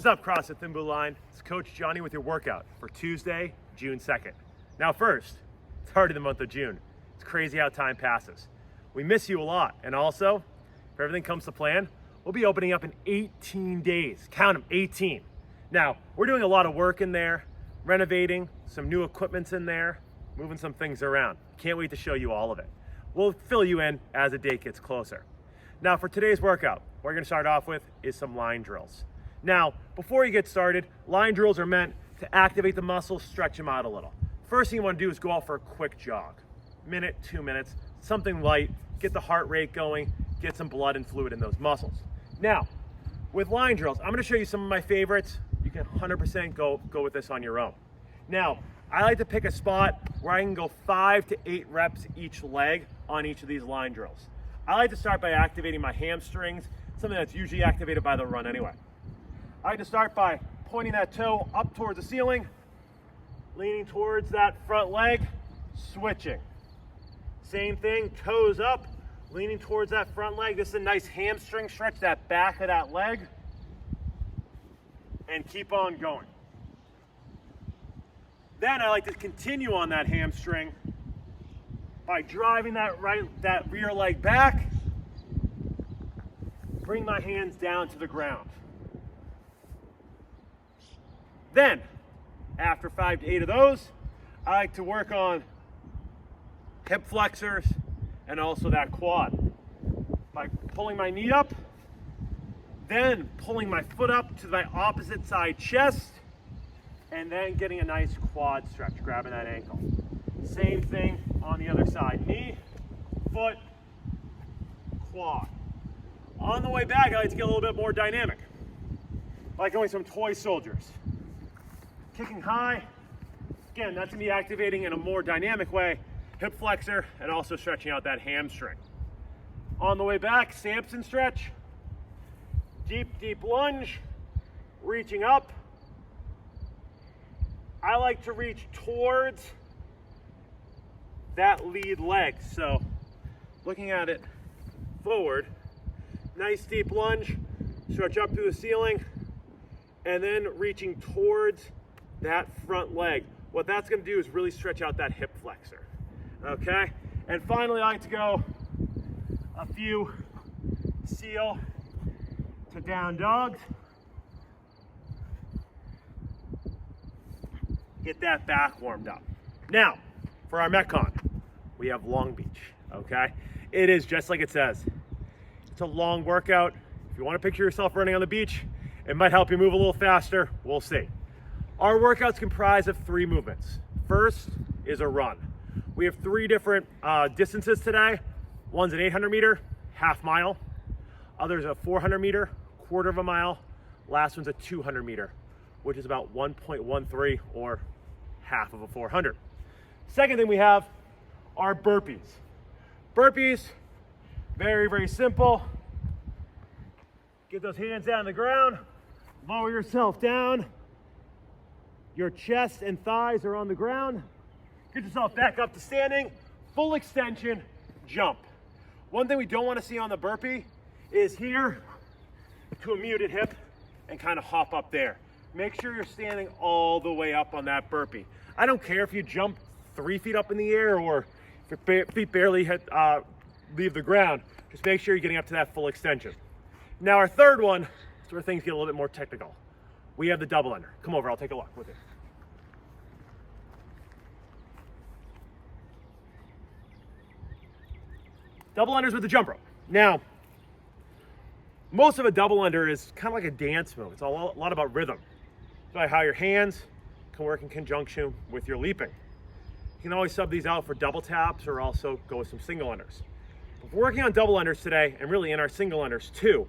What's up, CrossFit Thin Blue Line? It's Coach Johnny with your workout for Tuesday, June 2nd. Now first, it's already the month of June. It's crazy how time passes. We miss you a lot, and also, if everything comes to plan, we'll be opening up in 18 days. Count them, 18. Now, we're doing a lot of work in there, renovating, some new equipment's in there, moving some things around. Can't wait to show you all of it. We'll fill you in as the date gets closer. Now, for today's workout, what we're gonna start off with is some line drills. Now, before you get started, line drills are meant to activate the muscles, stretch them out a little. First thing you wanna do is go out for a quick jog. Minute, 2 minutes, something light, get the heart rate going, get some blood and fluid in those muscles. Now, with line drills, I'm gonna show you some of my favorites. You can 100% go with this on your own. Now, I like to pick a spot where I can go 5 to 8 reps each leg on each of these line drills. I like to start by activating my hamstrings, something that's usually activated by the run anyway. I like to start by pointing that toe up towards the ceiling, leaning towards that front leg, switching. Same thing, toes up, leaning towards that front leg. This is a nice hamstring stretch, that back of that leg, and keep on going. Then I like to continue on that hamstring by driving that rear leg back, bring my hands down to the ground. Then, after 5 to 8 of those, I like to work on hip flexors and also that quad. By pulling my knee up, then pulling my foot up to my opposite side chest, and then getting a nice quad stretch, grabbing that ankle. Same thing on the other side, knee, foot, quad. On the way back, I like to get a little bit more dynamic, like going some toy soldiers. Kicking high, again, that's gonna be activating in a more dynamic way, hip flexor, and also stretching out that hamstring. On the way back, Samson stretch, deep lunge, reaching up. I like to reach towards that lead leg. So looking at it forward, nice deep lunge, stretch up through the ceiling, and then reaching towards that front leg. What that's gonna do is really stretch out that hip flexor, okay? And finally, I like to go a few seal to down dogs. Get that back warmed up. Now, for our Metcon, we have Long Beach, okay? It is just like it says. It's a long workout. If you wanna picture yourself running on the beach, it might help you move a little faster, we'll see. Our workouts comprise of 3 movements. First is a run. We have 3 different distances today. One's an 800 meter, half mile. Others a 400 meter, quarter of a mile. Last one's a 200 meter, which is about 1.13 or half of a 400. Second thing we have are burpees. Burpees, very, very simple. Get those hands down on the ground, lower yourself down. Your chest and thighs are on the ground. Get yourself back up to standing, full extension, jump. One thing we don't want to see on the burpee is here to a muted hip and kind of hop up there. Make sure you're standing all the way up on that burpee. I don't care if you jump 3 feet up in the air or if your feet barely leave the ground. Just make sure you're getting up to that full extension. Now our third one is where things get a little bit more technical. We have the double under. Come over, I'll take a look with it. Double unders with the jump rope. Now, most of a double under is kind of like a dance move. It's a lot about rhythm. It's about how your hands can work in conjunction with your leaping. You can always sub these out for double taps or also go with some single unders. But we're working on double unders today, and really in our single unders too.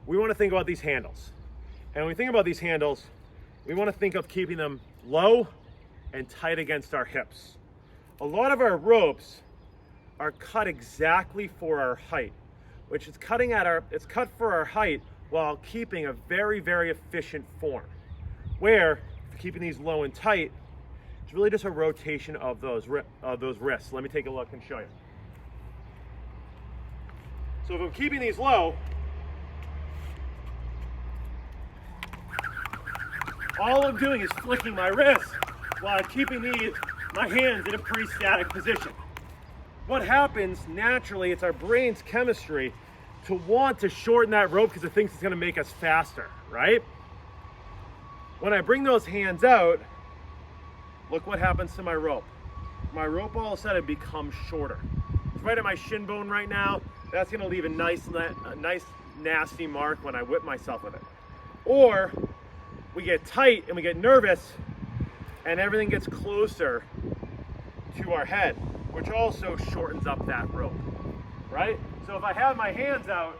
We want to think about these handles. And when we think about these handles, we want to think of keeping them low and tight against our hips. A lot of our ropes are cut exactly for our height, which is it's cut for our height while keeping a very, very efficient form. Where, if you're keeping these low and tight, it's really just a rotation of those wrists. Let me take a look and show you. So if I'm keeping these low, all I'm doing is flicking my wrist while I'm keeping my hands in a pretty static position. What happens naturally, it's our brain's chemistry to want to shorten that rope because it thinks it's gonna make us faster, right? When I bring those hands out, look what happens to my rope. My rope all of a sudden becomes shorter. It's right at my shin bone right now. That's gonna leave a nice nasty mark when I whip myself with it. Or we get tight and we get nervous and everything gets closer to our head, which also shortens up that rope, right? So if I have my hands out,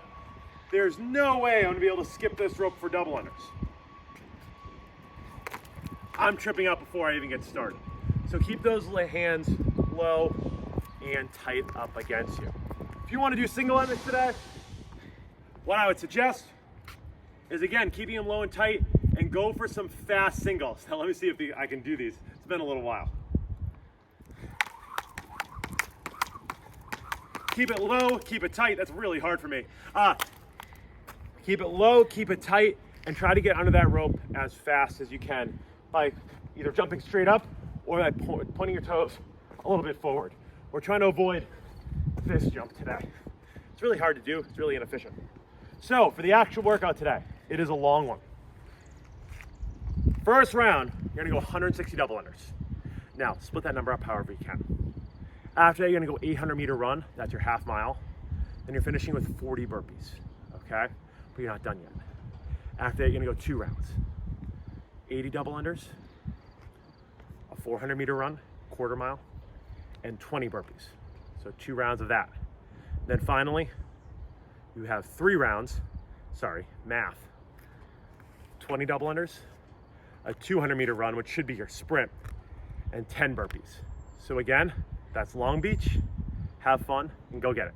there's no way I'm gonna be able to skip this rope for double unders. I'm tripping up before I even get started. So keep those hands low and tight up against you. If you wanna do single unders today, what I would suggest is, again, keeping them low and tight and go for some fast singles. Now let me see if I can do these. It's been a little while. Keep it low, keep it tight. That's really hard for me. Keep it low, keep it tight, and try to get under that rope as fast as you can by either jumping straight up or by pointing your toes a little bit forward. We're trying to avoid this jump today. It's really hard to do. It's really inefficient. So for the actual workout today, it is a long one. First round, you're gonna go 160 double unders. Now, split that number up however you can. After that, you're gonna go 800-meter run. That's your half mile. Then you're finishing with 40 burpees, okay? But you're not done yet. After that, you're gonna go 2 rounds. 80 double unders, a 400-meter run, quarter mile, and 20 burpees. So 2 rounds of that. Then finally, you have 3 rounds, math, 20 double unders, a 200-meter run, which should be your sprint, and 10 burpees. So again, that's Long Beach. Have fun and go get it.